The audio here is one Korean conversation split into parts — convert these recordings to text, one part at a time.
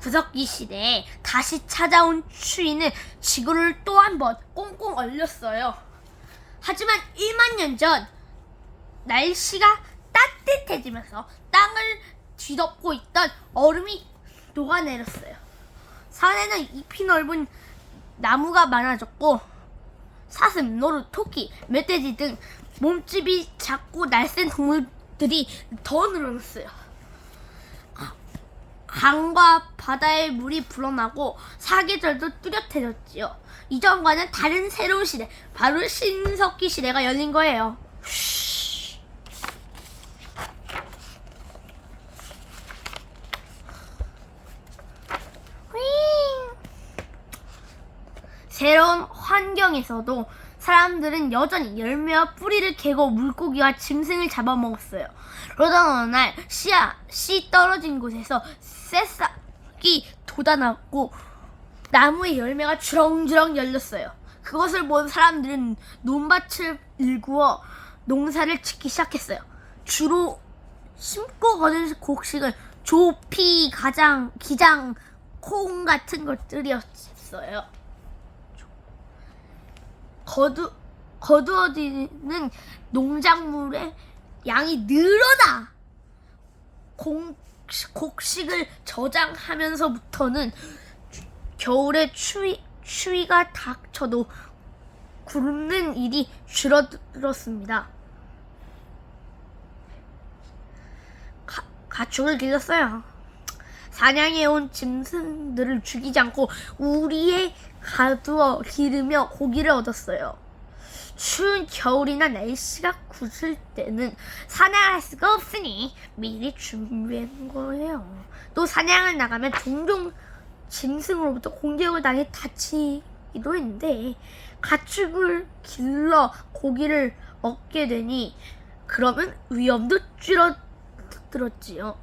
구석기 시대에 다시 찾아온 추위는 지구를 또 한 번 꽁꽁 얼렸어요. 하지만 1만 년 전 날씨가 따뜻해지면서 땅을 뒤덮고 있던 얼음이 녹아내렸어요. 산에는 잎이 넓은 나무가 많아졌고 사슴, 노루, 토끼, 멧돼지 등 몸집이 작고 날쌘 동물들이 더 늘어났어요. 강과 바다의 물이 불어나고 사계절도 뚜렷해졌지요. 이전과는 다른 새로운 시대, 바로 신석기 시대가 열린 거예요. 새로운 환경에서도 사람들은 여전히 열매와 뿌리를 캐고 물고기와 짐승을 잡아먹었어요. 그러던 어느 날 씨 떨어진 곳에서 새싹이 돋아났고 나무의 열매가 주렁주렁 열렸어요. 그것을 본 사람들은 논밭을 일구어 농사를 짓기 시작했어요. 주로 심고 거둔 곡식은 조피, 가장, 기장, 콩 같은 것들이었어요. 거두어지는 농작물의 양이 늘어나 곡식을 저장하면서부터는 겨울에 추위가 닥쳐도 굶는 일이 줄어들었습니다. 가축을 길렀어요. 사냥해 온 짐승들을 죽이지 않고 우리에 가두어 기르며 고기를 얻었어요. 추운 겨울이나 날씨가 굳을 때는 사냥할 수가 없으니 미리 준비한 거예요. 또 사냥을 나가면 종종 짐승으로부터 공격을 당해 다치기도 했는데 가축을 길러 고기를 얻게 되니 그러면 위험도 줄어들었지요.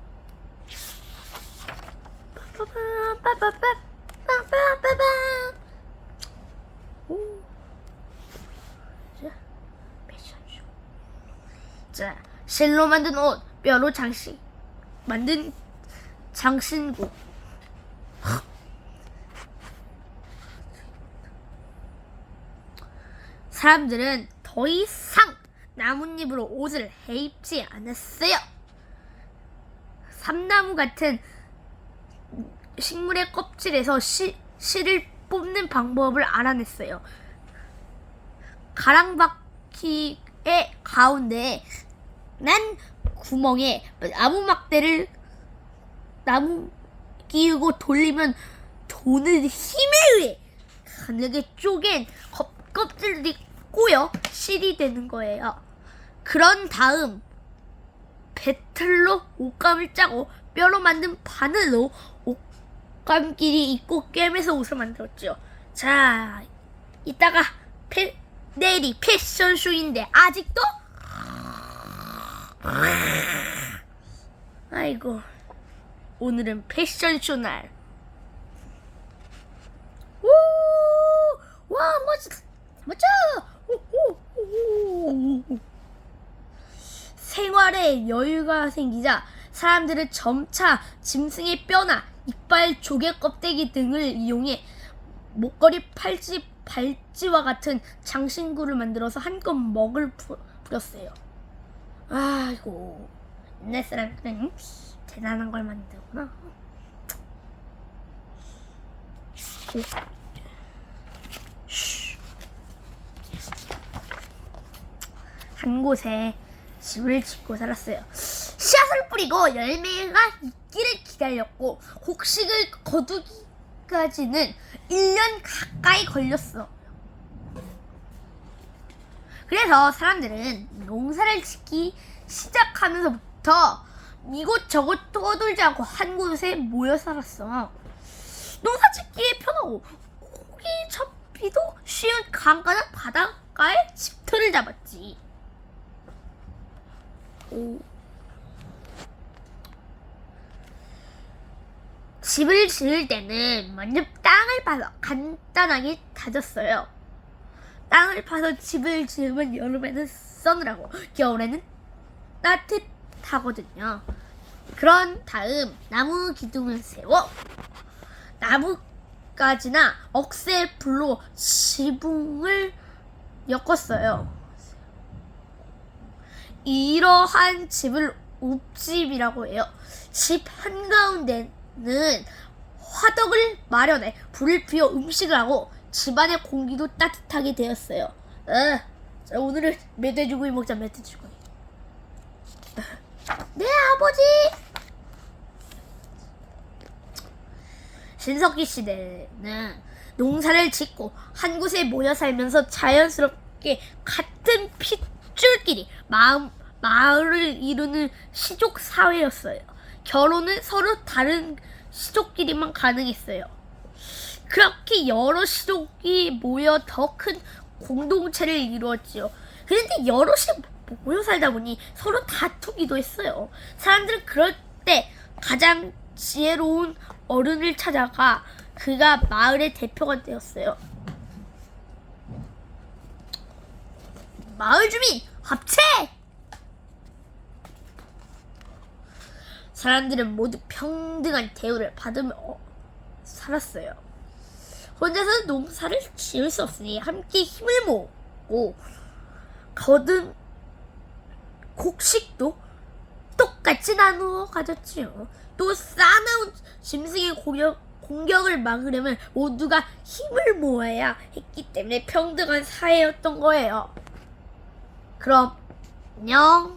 자, 실로 만든 옷, 뼈로 만든 장신구. 사람들은 더 이상 나뭇잎으로 옷을 해입지 않았어요. 삼나무 같은 식물의 껍질에서 실을 뽑는 방법을 알아냈어요. 가랑바퀴의 가운데 난 구멍에 나무 끼우고 돌리면 도는 힘에 의해 가늘게 쪼갠 껍질들이 꼬여 실이 되는 거예요. 그런 다음 배틀로 옷감을 짜고 뼈로 만든 바늘로 옷감끼리 입고 꿰매서 옷을 만들었죠. 자, 이따가 내일이 패션쇼인데 아직도? 아이고, 오늘은 패션쇼 날. 우! 와, 멋져! 생활에 여유가 생기자 사람들은 점차 짐승의 뼈나 이빨, 조개 껍데기 등을 이용해 목걸이, 팔찌, 발찌와 같은 장신구를 만들어서 한껏 먹을 부렸어요. 아이고, 옛날 사람들은 대단한 걸 만들구나. 한 곳에 집을 짓고 살았어요. 씨앗을 뿌리고 열매가 있기를 기다렸고 곡식을 거두기까지는 1년 가까이 걸렸어. 그래서 사람들은 농사를 짓기 시작하면서부터 이곳저곳 떠돌지 않고 한 곳에 모여 살았어. 농사 짓기에 편하고 고기 잡기도 쉬운 강가나 바닷가에 집터를 잡았지. 집을 지을 때는 먼저 땅을 파서 간단하게 다졌어요. 땅을 파서 집을 지으면 여름에는 서늘하고 겨울에는 따뜻하거든요. 그런 다음 나무 기둥을 세워 나뭇가지나 억새 불로 지붕을 엮었어요. 이러한 집을 읍집이라고 해요. 집 한가운데는 화덕을 마련해 불을 피워 음식을 하고 집안의 공기도 따뜻하게 되었어요. 자, 오늘은 멧돼지구이 먹자. 멧돼지구이. 네, 아버지. 신석기 시대는 농사를 짓고 한 곳에 모여 살면서 자연스럽게 같은 핏줄끼리 마을을 이루는 시족 사회였어요. 결혼은 서로 다른 시족끼리만 가능했어요. 그렇게 여러 시족이 모여 더 큰 공동체를 이루었지요. 그런데 여럿이 모여 살다 보니 서로 다투기도 했어요. 사람들은 그럴 때 가장 지혜로운 어른을 찾아가 그가 마을의 대표가 되었어요. 마을 주민 합체! 사람들은 모두 평등한 대우를 받으며 살았어요. 혼자서는 농사를 지을 수 없으니 함께 힘을 모으고 거둔 곡식도 똑같이 나누어 가졌지요. 또 싸나운 짐승의 공격을 막으려면 모두가 힘을 모아야 했기 때문에 평등한 사회였던 거예요. 그럼 안녕.